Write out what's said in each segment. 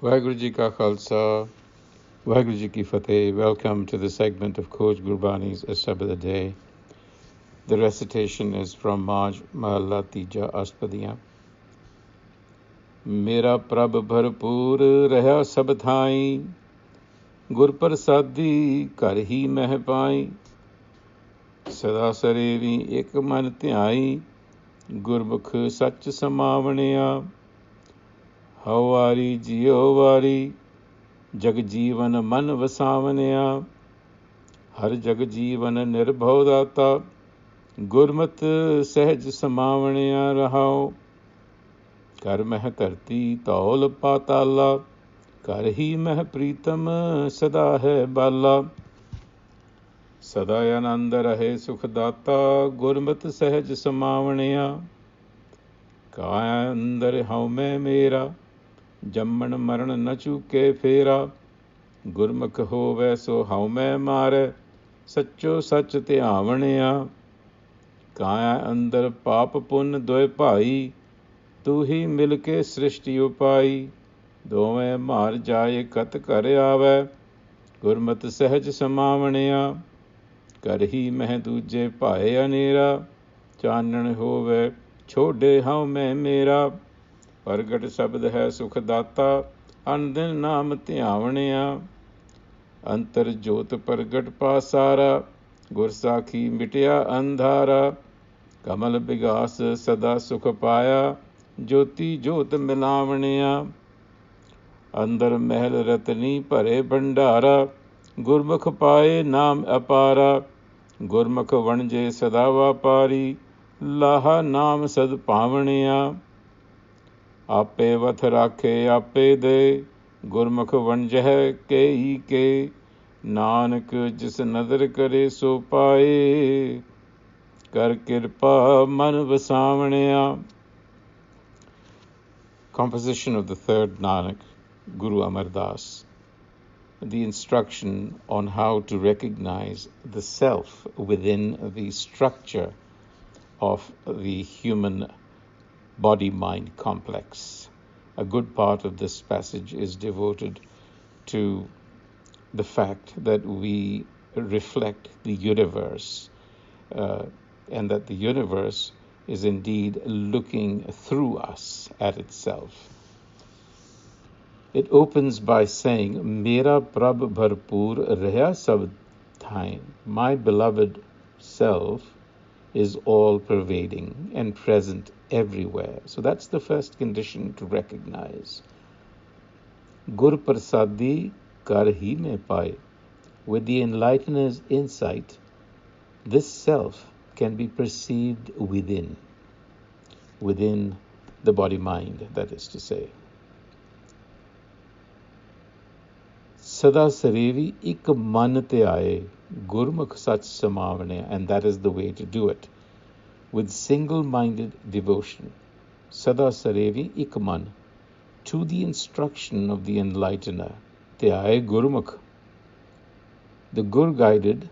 Waheguru Ji Ka Khalsa, Waheguru Ji Ki Fateh. Welcome to the segment of Coach Gurbani's a-sabad-a-day. The recitation is from Maj Mahalla Tija Ashpadiyan. Mera Prabh Bharpur Rahia Sabh, Gur Prasadi Kar Hi Meh Pai, Sada Sarevi Ek Man Tyai, Gurmukh Sach Samavaniya, Havari Jio Vari, Jag Jeevan Man Vasavaniya, Har Jag Jeevan Nirbhav Data, Gurmat Sahaj Samavaniya Rahao, Kar Meh Tarti Taul Patala, Kar Hi Meh Pritam Sada Hai Bala, Sadayanand Rahe Sukhdata, Gurmat Sahaj Samavaniya, Kaya Andar Haume Mera, Jamman Maran Na Chuke Fera, Gurmukh Hove So Haume Mare, Sacho Sach Tyavaniya, Kaya Andar Pap Pun Doe Pai, Tu Hi Milke Srishti Upai, Dove Mar Jaye Kat Kar Ave, Gurmat Sahaj Samavaniya, Kar Hi Meh Duje Pae Anera, Chanan Hove Chode Haume Mera, Pargat Sabad Hai Sukhdata, Andin Naam Tyavaniya, Antar Jot Pargat Pasara, Gursakhi Mitya Andhara, Kamal Bigas Sada Sukh Paya, Jyoti Jot Milavaniya, Andar Mahal Ratni Pare Bhandara, Gurmukh Paye Naam Apara, Gurmukh Vanje Sada Vapari, Laha Naam Sad Pavaniya, Ape Vath Rakhe Ape De, Gurmukh Vanjeh Ke Ke, Nanak Jis Nadar Kare So Paye, Kar Kirpa Man Vasavaniya. Composition of the third Nanak, Guru Amar Das. The instruction on how to recognize the self within the structure of the human body-mind complex. A good part of this passage is devoted to the fact that we reflect the universe, and that the universe is indeed looking through us at itself. It opens by saying, Mera Prabh Bharpur Rahia Sabh, my beloved self is all-pervading and present everywhere. So that's the first condition to recognize. Gur Prasadi Kar Hi Me Pai. With the enlightener's insight, this self can be perceived within the body-mind, that is to say. Sada Sarevi Ik Man Te Gurmukh Sach Samavane, and that is the way to do it, with single-minded devotion. Sada Sarevi Ik Man, to the instruction of the enlightener. Te Gurmukh. The Gur-guided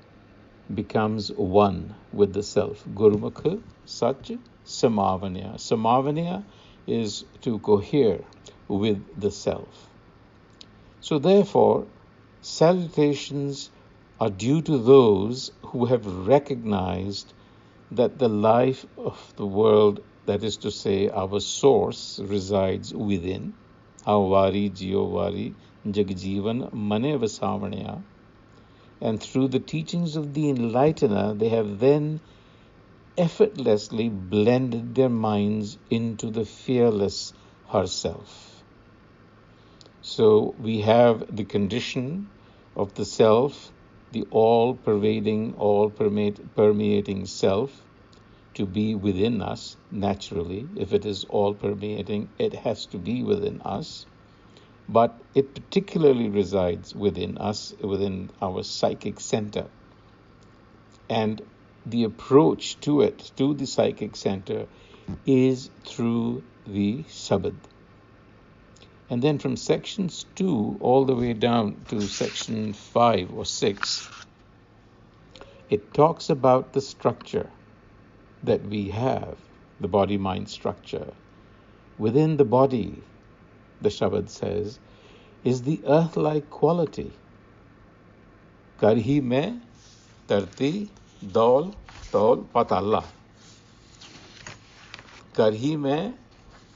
becomes one with the self. Gurmukh Sach Samavaniya. Samavaniya is to cohere with the self. So therefore, salutations are due to those who have recognized that the life of the world, that is to say, our source, resides within. Havari Jio Vari Jagjeevan Mane Vasavaniya. And through the teachings of the enlightener, they have then effortlessly blended their minds into the fearless herself. So we have the condition of the self, the all-pervading, all-permeating self, to be within us naturally. If it is all-permeating, it has to be within us. But it particularly resides within us, within our psychic center. And the approach to it, to the psychic center, is through the sabad. And then from sections 2 all the way down to section 5 or 6, it talks about the structure that we have, the body-mind structure. Within the body, the Shabad says, is the earth-like quality. Karhi mein tarti dol tol patalla. Karhi mein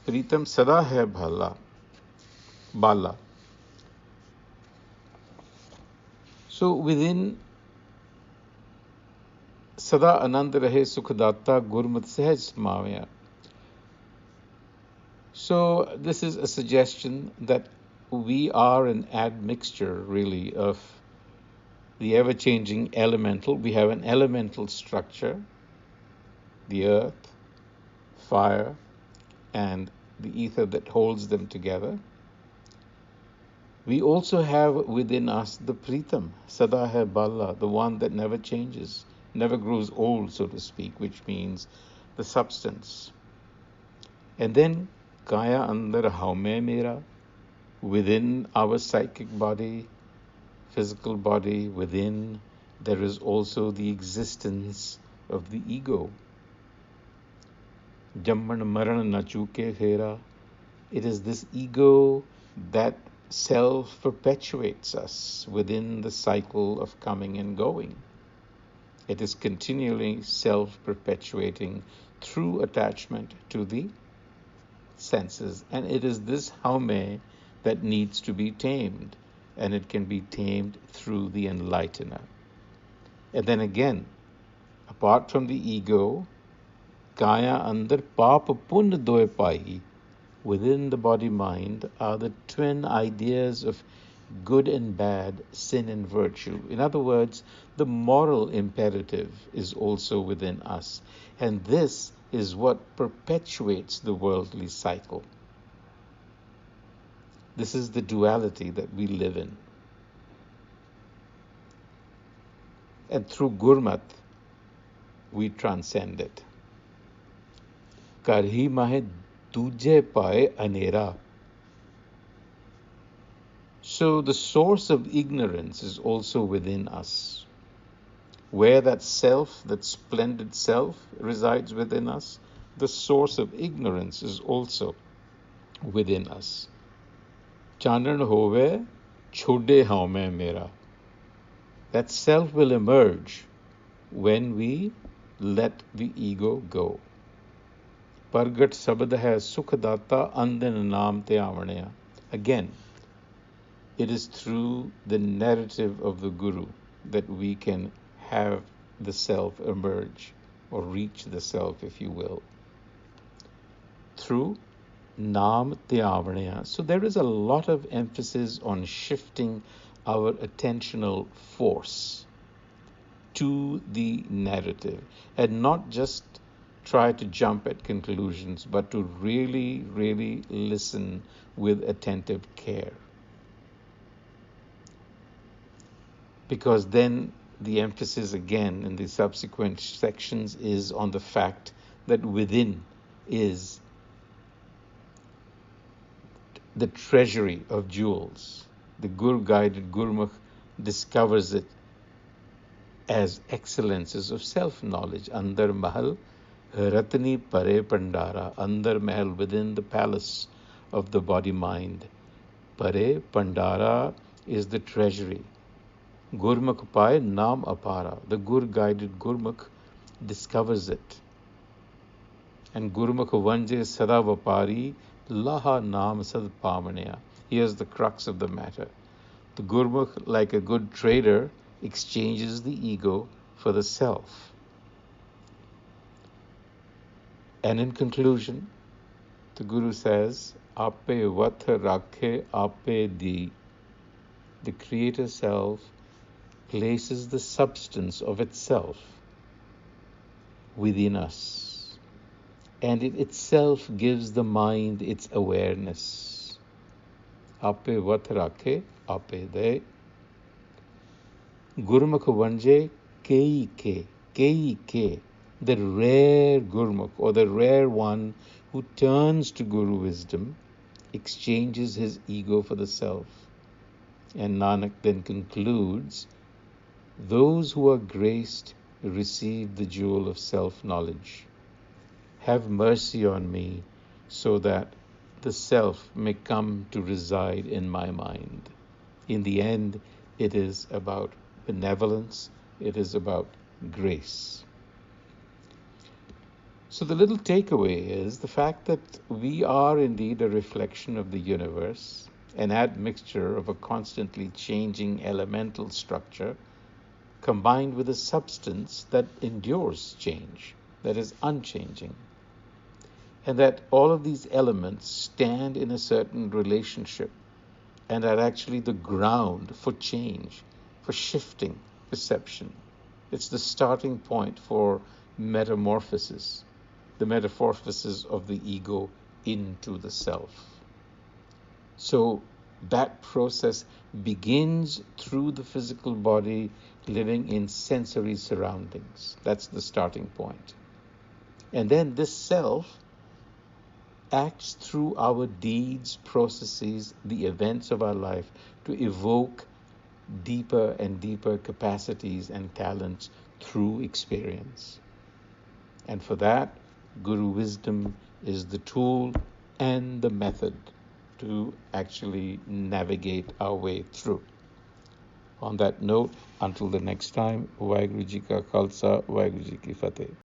pritam sada hai bhala bala. So within Sada Anand Rahe Sukhdatta Gurmat Sahaj Samavya. So this is a suggestion that we are an admixture, really, of the ever-changing elemental. We have an elemental structure, the earth, fire, and the ether that holds them together. We also have within us the Pritam, Sada Hai Balla, the one that never changes, never grows old, so to speak, which means the substance. And then Kaya Andar Haume Mera, within our psychic body, physical body, within there is also the existence of the ego. Jamman Maran Nachuke Fera. It is this ego that self-perpetuates us within the cycle of coming and going. It is continually self-perpetuating through attachment to the senses. And it is this haume that needs to be tamed. And it can be tamed through the enlightener. And then again, apart from the ego, kaya andar paap pun doe pai. Within the body-mind are the twin ideas of good and bad, sin and virtue. In other words, the moral imperative is also within us. And this is what perpetuates the worldly cycle. This is the duality that we live in. And through Gurmat, we transcend it. Karhi mahe duje pae anera. So the source of ignorance is also within us. Where that self, that splendid self, resides within us, the source of ignorance is also within us. Chanan hove chode haume mera. That self will emerge when we let the ego go. Pargat a-sabad-a-day sukhdatta andan naam te avanaya. Again, it is through the narrative of the Guru that we can have the self emerge, or reach the self, if you will. Through naam te avanaya. So there is a lot of emphasis on shifting our attentional force to the narrative, and not just try to jump at conclusions, but to really, really listen with attentive care. Because then the emphasis again in the subsequent sections is on the fact that within is the treasury of jewels. The Gur-guided Gurmukh discovers it as excellences of self-knowledge. Andar Mahal Ratni Pare Pandara. Andar Mahal, within the palace of the body-mind. Pare Pandara is the treasury. Gurmukh Pai Naam Apara. The Gur-guided Gurmukh discovers it. And Gurmukh Vanje Sada Vapari Laha Naam Sad Pamanaya. Here's the crux of the matter. The Gurmukh, like a good trader, exchanges the ego for the self. And in conclusion, the Guru says, Ape vat rakhe ape di. The Creator Self places the substance of itself within us, and it itself gives the mind its awareness. Ape vat rakhe a-sabad-a-day. Gurmukh vanje kei ke, the rare Gurmukh, or the rare one who turns to Guru wisdom, exchanges his ego for the self. And Nanak then concludes, those who are graced receive the jewel of self-knowledge. Have mercy on me so that the self may come to reside in my mind. In the end, it is about benevolence, it is about grace. So the little takeaway is the fact that we are indeed a reflection of the universe, an admixture of a constantly changing elemental structure combined with a substance that endures change, that is unchanging. And that all of these elements stand in a certain relationship and are actually the ground for change, for shifting perception. It's the starting point for metamorphosis, the metamorphosis of the ego into the self. So that process begins through the physical body living in sensory surroundings. That's the starting point. And then this self acts through our deeds, processes, the events of our life to evoke deeper and deeper capacities and talents through experience. And for that, Guru wisdom is the tool and the method to actually navigate our way through. On that note, until the next time, Waheguru Ji Ka Khalsa, Waheguru Ji Ki Fateh.